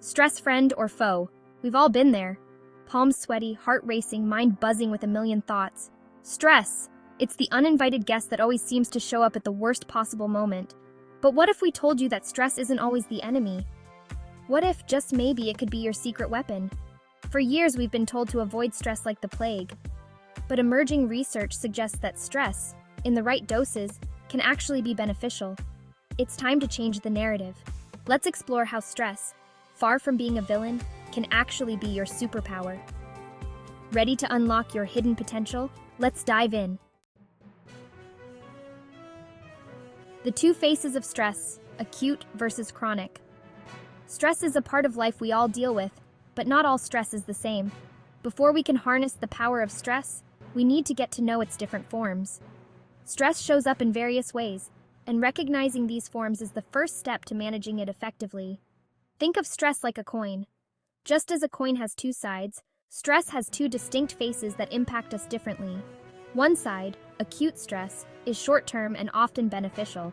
Stress friend or foe? We've all been there. Palms sweaty, heart racing, mind buzzing with a million thoughts. Stress. It's the uninvited guest that always seems to show up at the worst possible moment. But what if we told you that stress isn't always the enemy? What if, just maybe, it could be your secret weapon? For years, we've been told to avoid stress like the plague. But emerging research suggests that stress, in the right doses, can actually be beneficial. It's time to change the narrative. Let's explore how stress, far from being a villain, can actually be your superpower. Ready to unlock your hidden potential? Let's dive in. The two faces of stress, acute versus chronic. Stress is a part of life we all deal with, but not all stress is the same. Before we can harness the power of stress, we need to get to know its different forms. Stress shows up in various ways, and recognizing these forms is the first step to managing it effectively. Think of stress like a coin. Just as a coin has two sides, stress has two distinct faces that impact us differently. One side, acute stress, is short-term and often beneficial.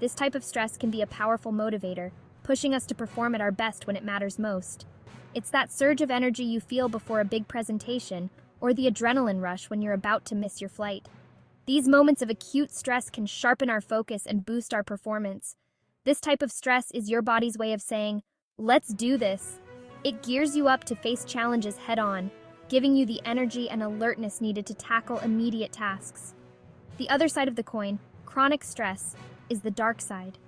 This type of stress can be a powerful motivator, pushing us to perform at our best when it matters most. It's that surge of energy you feel before a big presentation, or the adrenaline rush when you're about to miss your flight. These moments of acute stress can sharpen our focus and boost our performance. This type of stress is your body's way of saying, "Let's do this." It gears you up to face challenges head-on, giving you the energy and alertness needed to tackle immediate tasks. The other side of the coin, chronic stress, is the dark side.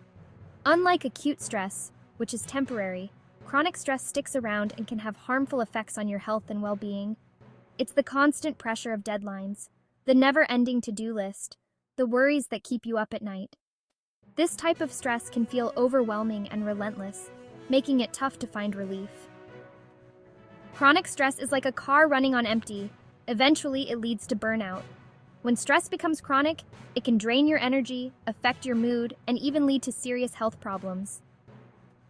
Unlike acute stress, which is temporary, chronic stress sticks around and can have harmful effects on your health and well-being. It's the constant pressure of deadlines, the never-ending to-do list, the worries that keep you up at night. This type of stress can feel overwhelming and relentless, making it tough to find relief. Chronic stress is like a car running on empty. Eventually, it leads to burnout. When stress becomes chronic, it can drain your energy, affect your mood, and even lead to serious health problems.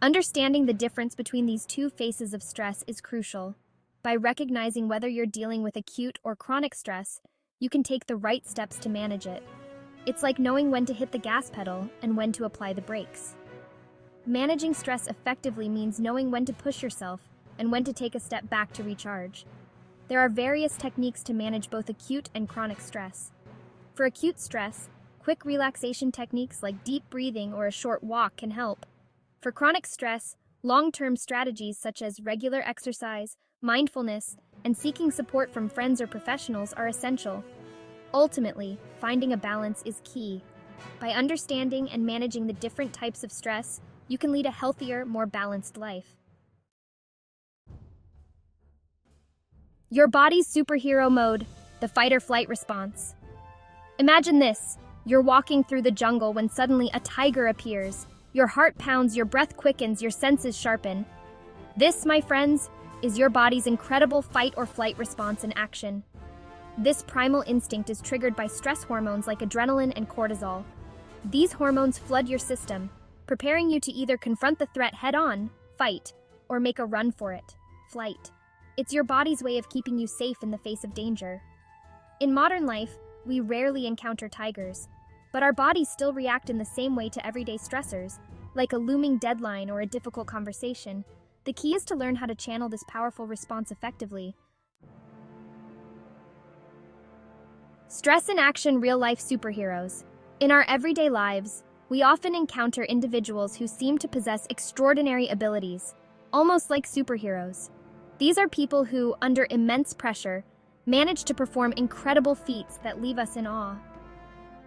Understanding the difference between these two faces of stress is crucial. By recognizing whether you're dealing with acute or chronic stress, you can take the right steps to manage it. It's like knowing when to hit the gas pedal and when to apply the brakes. Managing stress effectively means knowing when to push yourself and when to take a step back to recharge. There are various techniques to manage both acute and chronic stress. For acute stress, quick relaxation techniques like deep breathing or a short walk can help. For chronic stress, long-term strategies such as regular exercise, mindfulness, and seeking support from friends or professionals are essential. Ultimately, finding a balance is key. By understanding and managing the different types of stress, you can lead a healthier, more balanced life. Your body's superhero mode, the fight-or-flight response. Imagine this. You're walking through the jungle when suddenly a tiger appears. Your heart pounds, your breath quickens, your senses sharpen. This, my friends, is your body's incredible fight-or-flight response in action. This primal instinct is triggered by stress hormones like adrenaline and cortisol. These hormones flood your system, preparing you to either confront the threat head-on, fight, or make a run for it, flight. It's your body's way of keeping you safe in the face of danger. In modern life, we rarely encounter tigers, but our bodies still react in the same way to everyday stressors, like a looming deadline or a difficult conversation. The key is to learn how to channel this powerful response effectively. Stress in action, real-life superheroes. In our everyday lives, we often encounter individuals who seem to possess extraordinary abilities, almost like superheroes. These are people who, under immense pressure, manage to perform incredible feats that leave us in awe.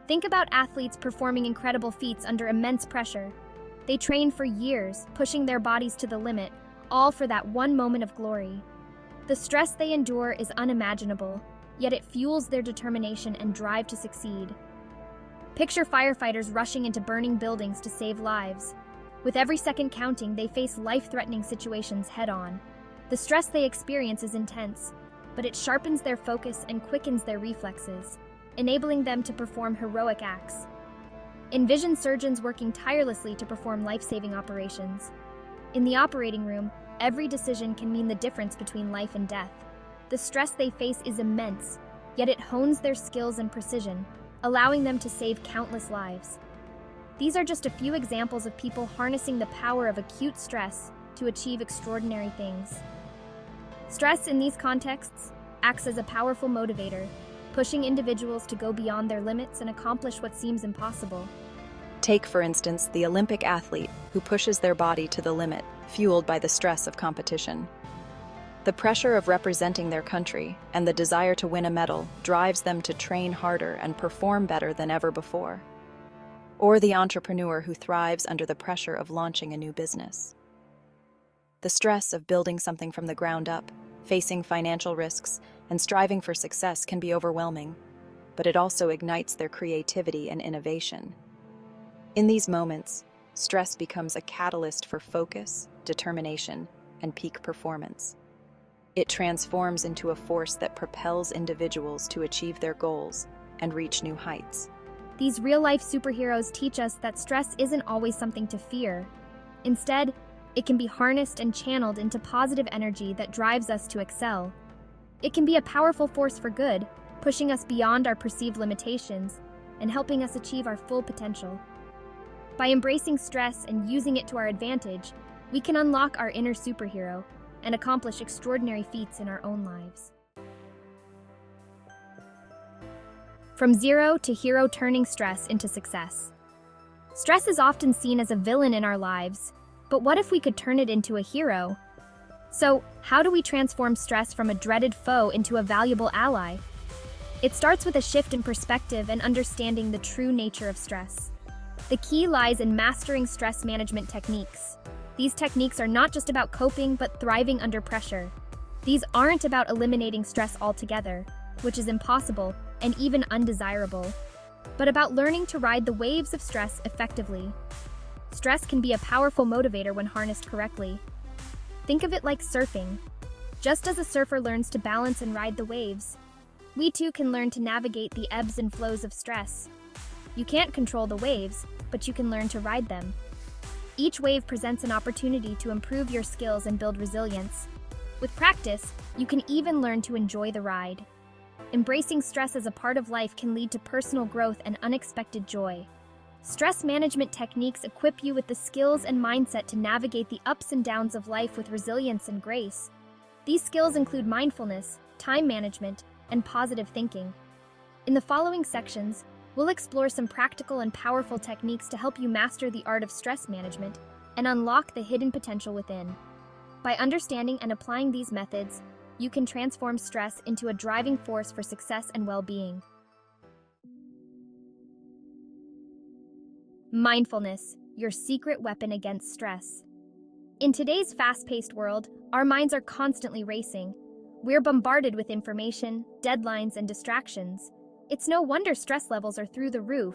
Think about athletes performing incredible feats under immense pressure. They train for years, pushing their bodies to the limit, all for that one moment of glory. The stress they endure is unimaginable, yet it fuels their determination and drive to succeed. Picture firefighters rushing into burning buildings to save lives. With every second counting, they face life-threatening situations head-on. The stress they experience is intense, but it sharpens their focus and quickens their reflexes, enabling them to perform heroic acts. Envision surgeons working tirelessly to perform life-saving operations. In the operating room, every decision can mean the difference between life and death. The stress they face is immense, yet it hones their skills and precision, allowing them to save countless lives. These are just a few examples of people harnessing the power of acute stress to achieve extraordinary things. Stress in these contexts acts as a powerful motivator, pushing individuals to go beyond their limits and accomplish what seems impossible. Take, for instance, the Olympic athlete who pushes their body to the limit, fueled by the stress of competition. The pressure of representing their country and the desire to win a medal drives them to train harder and perform better than ever before. Or the entrepreneur who thrives under the pressure of launching a new business. The stress of building something from the ground up, facing financial risks, and striving for success can be overwhelming, but it also ignites their creativity and innovation. In these moments, stress becomes a catalyst for focus, determination, and peak performance. It transforms into a force that propels individuals to achieve their goals and reach new heights. These real-life superheroes teach us that stress isn't always something to fear. Instead, it can be harnessed and channeled into positive energy that drives us to excel. It can be a powerful force for good, pushing us beyond our perceived limitations and helping us achieve our full potential. By embracing stress and using it to our advantage, we can unlock our inner superhero and accomplish extraordinary feats in our own lives. From zero to hero, turning stress into success. Stress is often seen as a villain in our lives, but what if we could turn it into a hero? So, how do we transform stress from a dreaded foe into a valuable ally? It starts with a shift in perspective and understanding the true nature of stress. The key lies in mastering stress management techniques. These techniques are not just about coping, but thriving under pressure. These aren't about eliminating stress altogether, which is impossible and even undesirable, but about learning to ride the waves of stress effectively. Stress can be a powerful motivator when harnessed correctly. Think of it like surfing. Just as a surfer learns to balance and ride the waves, we too can learn to navigate the ebbs and flows of stress. You can't control the waves, but you can learn to ride them. Each wave presents an opportunity to improve your skills and build resilience. With practice, you can even learn to enjoy the ride. Embracing stress as a part of life can lead to personal growth and unexpected joy. Stress management techniques equip you with the skills and mindset to navigate the ups and downs of life with resilience and grace. These skills include mindfulness, time management, and positive thinking. In the following sections, we'll explore some practical and powerful techniques to help you master the art of stress management and unlock the hidden potential within. By understanding and applying these methods, you can transform stress into a driving force for success and well-being. Mindfulness, your secret weapon against stress. In today's fast-paced world, our minds are constantly racing. We're bombarded with information, deadlines, and distractions. It's no wonder stress levels are through the roof.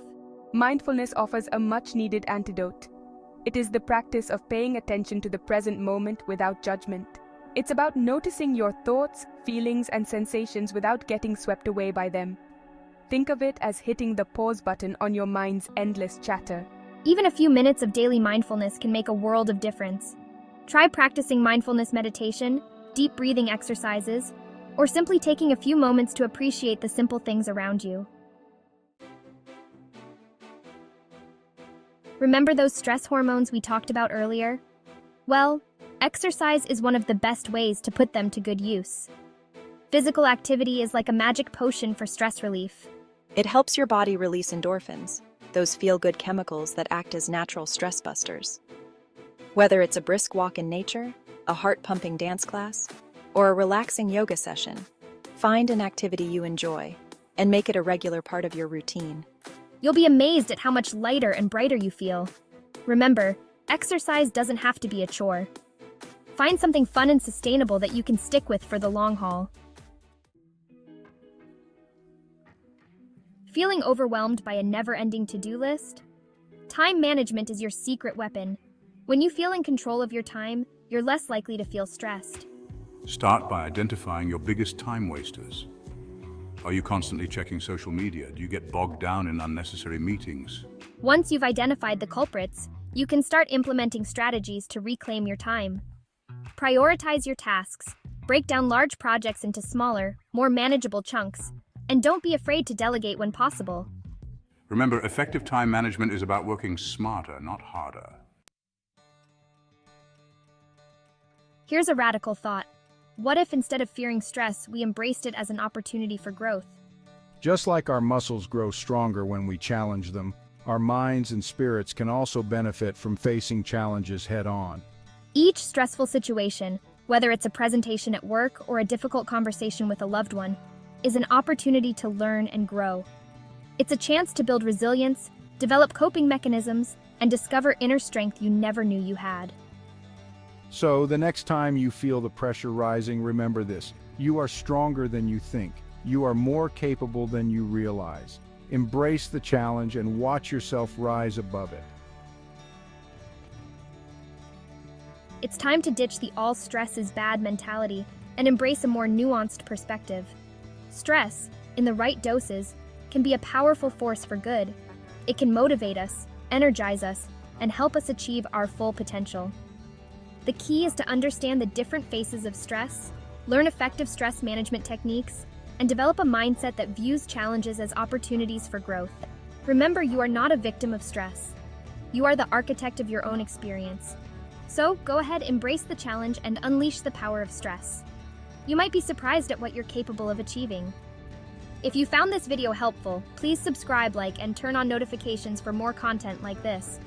Mindfulness offers a much-needed antidote. It is the practice of paying attention to the present moment without judgment. It's about noticing your thoughts, feelings, and sensations without getting swept away by them. Think of it as hitting the pause button on your mind's endless chatter. Even a few minutes of daily mindfulness can make a world of difference. Try practicing mindfulness meditation, deep breathing exercises, or simply taking a few moments to appreciate the simple things around you. Remember those stress hormones we talked about earlier? Well, exercise is one of the best ways to put them to good use. Physical activity is like a magic potion for stress relief. It helps your body release endorphins, those feel-good chemicals that act as natural stress busters. Whether it's a brisk walk in nature, a heart-pumping dance class, or a relaxing yoga session, find an activity you enjoy and make it a regular part of your routine. You'll be amazed at how much lighter and brighter you feel. Remember, exercise doesn't have to be a chore. Find something fun and sustainable that you can stick with for the long haul. Feeling overwhelmed by a never-ending to-do list? Time management is your secret weapon. When you feel in control of your time, you're less likely to feel stressed. Start by identifying your biggest time wasters. Are you constantly checking social media? Do you get bogged down in unnecessary meetings? Once you've identified the culprits, you can start implementing strategies to reclaim your time. Prioritize your tasks, break down large projects into smaller, more manageable chunks, and don't be afraid to delegate when possible. Remember, effective time management is about working smarter, not harder. Here's a radical thought. What if instead of fearing stress, we embraced it as an opportunity for growth? Just like our muscles grow stronger when we challenge them, our minds and spirits can also benefit from facing challenges head-on. Each stressful situation, whether it's a presentation at work or a difficult conversation with a loved one, is an opportunity to learn and grow. It's a chance to build resilience, develop coping mechanisms, and discover inner strength you never knew you had. So, the next time you feel the pressure rising, remember this: you are stronger than you think. You are more capable than you realize. Embrace the challenge and watch yourself rise above it. It's time to ditch the all stress is bad mentality and embrace a more nuanced perspective. Stress, in the right doses, can be a powerful force for good. It can motivate us, energize us, and help us achieve our full potential. The key is to understand the different phases of stress, learn effective stress management techniques, and develop a mindset that views challenges as opportunities for growth. Remember, you are not a victim of stress. You are the architect of your own experience. So, go ahead, embrace the challenge, and unleash the power of stress. You might be surprised at what you're capable of achieving. If you found this video helpful, please subscribe, like, and turn on notifications for more content like this.